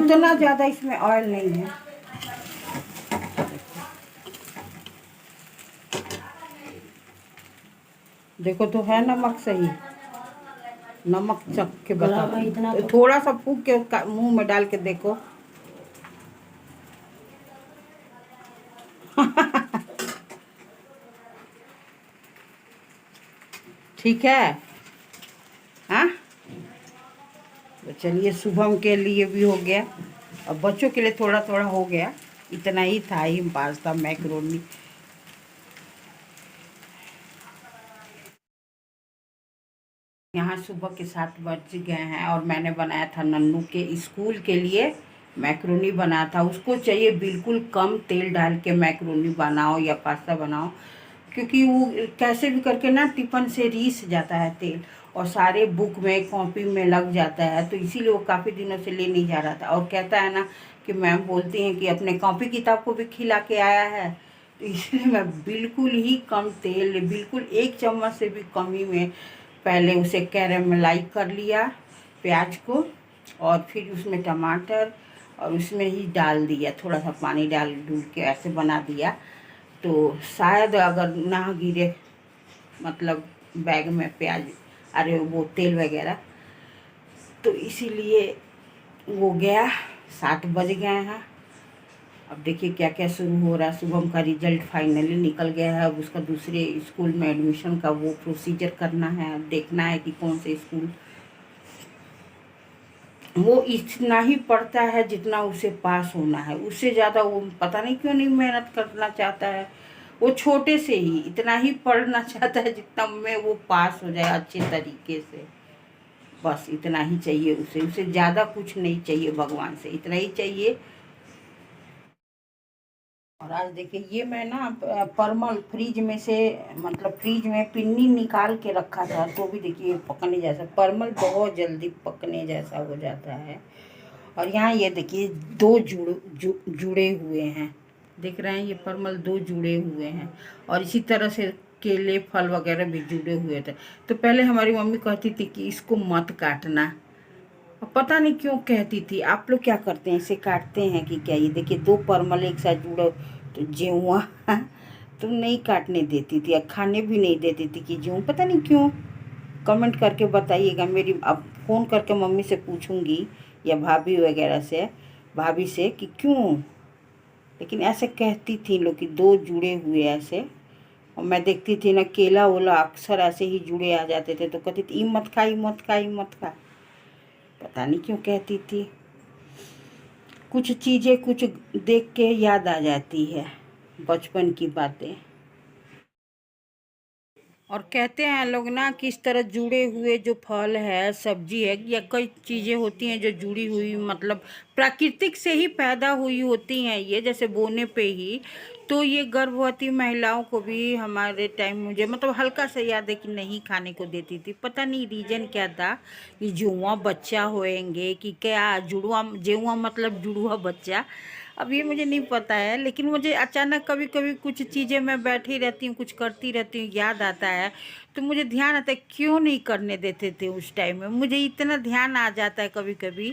उतना ज़्यादा इसमें ऑयल नहीं है। देखो तो है नमक सही, नमक चख के बता। तो थोड़ा सा फूक के उसका मुंह में डाल के देखो। ठीक है। हाँ तो चलिए, शुभम के लिए भी हो गया और बच्चों के लिए थोड़ा थोड़ा हो गया। इतना ही था ही पास्ता मैक्रोनी। यहाँ सुबह के 7 बज गए हैं और मैंने बनाया था नन्नू के स्कूल के लिए मैक्रोनी बनाया था। उसको चाहिए बिल्कुल कम तेल डाल के मैक्रोनी बनाओ या पास्ता बनाओ, क्योंकि वो कैसे भी करके ना टिफिन से रीस जाता है तेल और सारे बुक में कॉपी में लग जाता है। तो इसीलिए वो काफ़ी दिनों से ले नहीं जा रहा था और कहता है ना कि मैम बोलती हैं कि अपने कॉपी किताब को भी खिला के आया है। तो इसलिए मैं बिल्कुल ही कम तेल, बिल्कुल 1 चम्मच से भी कम ही में पहले उसे कैरेमलाइज कर लिया प्याज को, और फिर उसमें टमाटर और उसमें ही डाल दिया, थोड़ा सा पानी डाल डूल के ऐसे बना दिया। तो शायद अगर ना गिरे मतलब बैग में प्याज, अरे वो तेल वगैरह, तो इसीलिए वो गया। 7 बज गए हैं। अब देखिए क्या क्या शुरू हो रहा है। शुभम का रिजल्ट फाइनली निकल गया है। अब उसका दूसरे स्कूल में एडमिशन का वो प्रोसीजर करना है। अब देखना है कि कौन से स्कूल। वो इतना ही पढ़ता है जितना उसे पास होना है, उससे ज़्यादा वो पता नहीं क्यों नहीं मेहनत करना चाहता है। वो छोटे से ही इतना ही पढ़ना चाहता है जितना में वो पास हो जाए अच्छे तरीके से। बस इतना ही चाहिए उसे, उसे ज़्यादा कुछ नहीं चाहिए, भगवान से इतना ही चाहिए। और आज देखिए ये मैं ना परमल फ्रिज में से, मतलब फ्रिज में पिन्नी निकाल के रखा था, तो भी देखिए पकने जैसा, परमल बहुत जल्दी पकने जैसा हो जाता है। और यहाँ ये देखिए 2 जुड़े हुए हैं, दिख रहे हैं ये परमल 2 जुड़े हुए हैं। और इसी तरह से केले फल वगैरह भी जुड़े हुए थे। तो पहले हमारी मम्मी कहती थी कि इसको मत काटना, पता नहीं क्यों कहती थी। आप लोग क्या करते हैं, इसे काटते हैं कि क्या? ये देखिए 2 परमल एक साथ जुड़ो तो जेहुआ तुम नहीं काटने देती थी, खाने भी नहीं देती थी कि जेहूँ, पता नहीं क्यों। कमेंट करके बताइएगा। मेरी अब फ़ोन करके मम्मी से पूछूंगी या भाभी वगैरह से, भाभी से कि क्यों, लेकिन ऐसे कहती थी लोग कि 2 जुड़े हुए ऐसे। और मैं देखती थी ना केला ओला अक्सर ऐसे ही जुड़े आ जाते थे, तो कहती थी ई मत खा, ई मत खा, ई मत खा। पता नहीं क्यों कहती थी। कुछ चीज़ें कुछ देख के याद आ जाती है, बचपन की बातें। और कहते हैं लोग ना कि इस तरह जुड़े हुए जो फल है, सब्जी है, या कई चीज़ें होती हैं जो जुड़ी हुई, मतलब प्राकृतिक से ही पैदा हुई होती हैं ये, जैसे बोने पे ही। तो ये गर्भवती महिलाओं को भी हमारे टाइम, मुझे मतलब हल्का सा याद है कि नहीं खाने को देती थी। पता नहीं रीज़न क्या था, कि जुड़वा बच्चा होएंगे कि क्या, जुड़वा जेहुआ मतलब जुड़वा बच्चा, अब ये मुझे नहीं पता है। लेकिन मुझे अचानक कभी कभी कुछ चीज़ें मैं बैठी रहती हूँ, कुछ करती रहती हूँ, याद आता है, तो मुझे ध्यान आता है क्यों नहीं करने देते थे उस टाइम में। मुझे इतना ध्यान आ जाता है कभी कभी,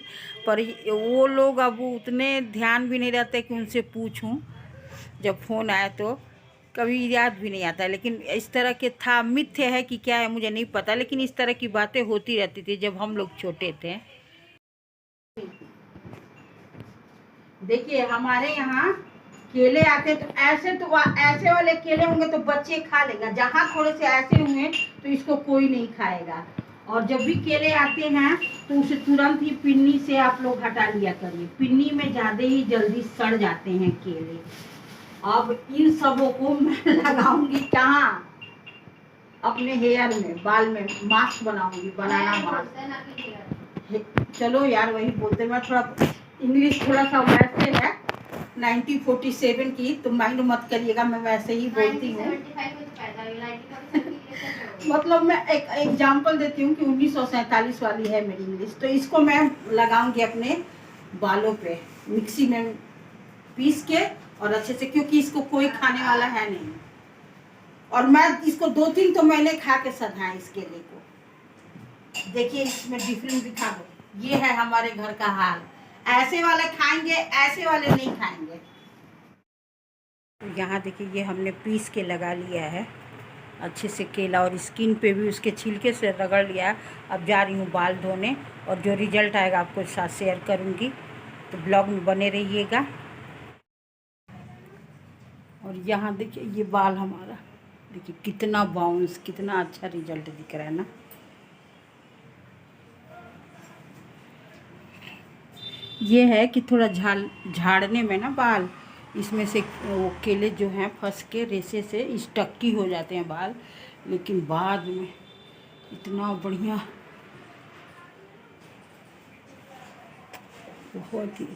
पर वो लोग अब उतने ध्यान भी नहीं रहते कि उनसे पूछूं। जब फ़ोन आया तो कभी याद भी नहीं आता। लेकिन इस तरह के था, मिथ्य है कि क्या है मुझे नहीं पता, लेकिन इस तरह की बातें होती रहती थी जब हम लोग छोटे थे। देखिए हमारे यहाँ केले आते तो ऐसे, तो ऐसे वाले केले होंगे तो बच्चे खा लेगा, जहाँ थोड़े से ऐसे होंगे तो इसको कोई नहीं खाएगा। और जब भी केले आते हैं तो उसे तुरंत ही पिन्नी से आप लोग हटा लिया करिए, पिन्नी में ज़्यादा ही जल्दी सड़ जाते हैं केले। अब इन सबों को मैं लगाऊंगी कहाँ, अपने हेयर में, बाल में मास्क बनाऊंगी, बनाना मास्क। चलो यार वही बोलते, मैं थोड़ा इंग्लिश थोड़ा सा वैसे है 1947 की, तो माइंड मत करिएगा, मैं वैसे ही बोलती हूँ। मतलब मैं एक एग्जांपल देती हूँ कि 1947 वाली है मेरी इंग्लिश। तो इसको मैं लगाऊंगी अपने बालों पे मिक्सी में पीस के, और अच्छे से, क्योंकि इसको कोई खाने वाला है नहीं। और मैं इसको 2-3 तो मैंने खा के सधा इस केले को। देखिए इसमें डिफरेंस दिखा दो, ये है हमारे घर का हाल। ऐसे वाले खाएंगे, ऐसे वाले नहीं खाएंगे। यहाँ देखिए ये हमने पीस के लगा लिया है अच्छे से केला, और स्किन पे भी उसके छिलके से रगड़ लिया है। अब जा रही हूँ बाल धोने, और जो रिजल्ट आएगा आपको साथ शेयर करूँगी, तो ब्लॉग में बने रहिएगा। और यहाँ देखिए ये बाल हमारा, देखिए कितना बाउंस, कितना अच्छा रिजल्ट दिख रहा है ना। ये है कि थोड़ा झाड़ने में ना बाल, इसमें से वो केले जो हैं फंस के रेशे से स्टक्की हो जाते हैं बाल, लेकिन बाद में इतना बढ़िया, बहुत ही।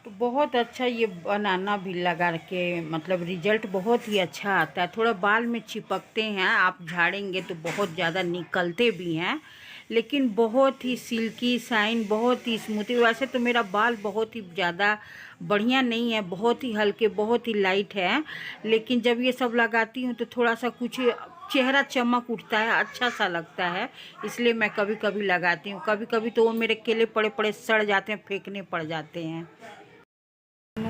तो बहुत अच्छा ये बनाना भी लगा के, मतलब रिजल्ट बहुत ही अच्छा आता है। थोड़ा बाल में चिपकते हैं, आप झाड़ेंगे तो बहुत ज़्यादा निकलते भी हैं, लेकिन बहुत ही सिल्की शाइन, बहुत ही स्मूथी। वैसे तो मेरा बाल बहुत ही ज़्यादा बढ़िया नहीं है, बहुत ही हल्के, बहुत ही लाइट है, लेकिन जब ये सब लगाती हूँ तो थोड़ा सा कुछ चेहरा चमक उठता है, अच्छा सा लगता है, इसलिए मैं कभी कभी लगाती हूँ। कभी कभी तो वो मेरे केले पड़े पड़े सड़ जाते हैं, फेंकने पड़ जाते हैं।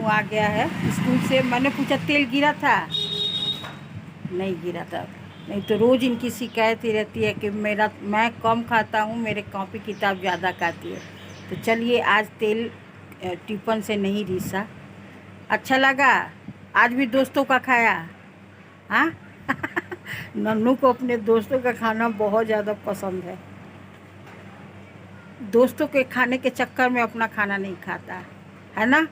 आ गया है स्कूल से। मैंने पूछा तेल गिरा था, नहीं गिरा था। नहीं तो रोज़ इनकी शिकायत ही रहती है कि मैं कम खाता हूँ, मेरे कॉपी किताब ज़्यादा खाती है। तो चलिए आज तेल टिफिन से नहीं रिसा। अच्छा लगा, आज भी दोस्तों का खाया। हाँ नन्नू को अपने दोस्तों का खाना बहुत ज़्यादा पसंद है, दोस्तों के खाने के चक्कर में अपना खाना नहीं खाता है ना।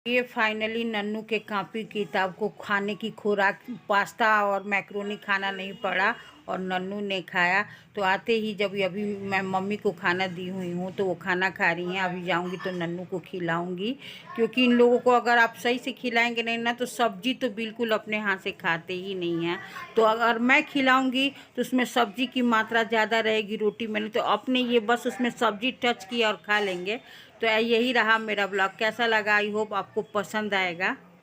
ये फाइनली नन्नू के कॉपी किताब को खाने की खुराक, पास्ता और मैक्रोनी खाना नहीं पड़ा, और नन्नू ने खाया। तो आते ही जब अभी मैं मम्मी को खाना दी हुई हूँ तो वो खाना खा रही हैं। अभी जाऊँगी तो नन्नू को खिलाऊँगी, क्योंकि इन लोगों को अगर आप सही से खिलाएंगे नहीं ना, तो सब्जी तो बिल्कुल अपने हाथ से खाते ही नहीं हैं। तो अगर मैं खिलाऊँगी तो उसमें सब्जी की मात्रा ज़्यादा रहेगी, रोटी में नहीं, तो अपने ये बस उसमें सब्जी टच किया और खा लेंगे। तो यही रहा मेरा ब्लॉग, कैसा लगा, आई होप आपको पसंद आएगा।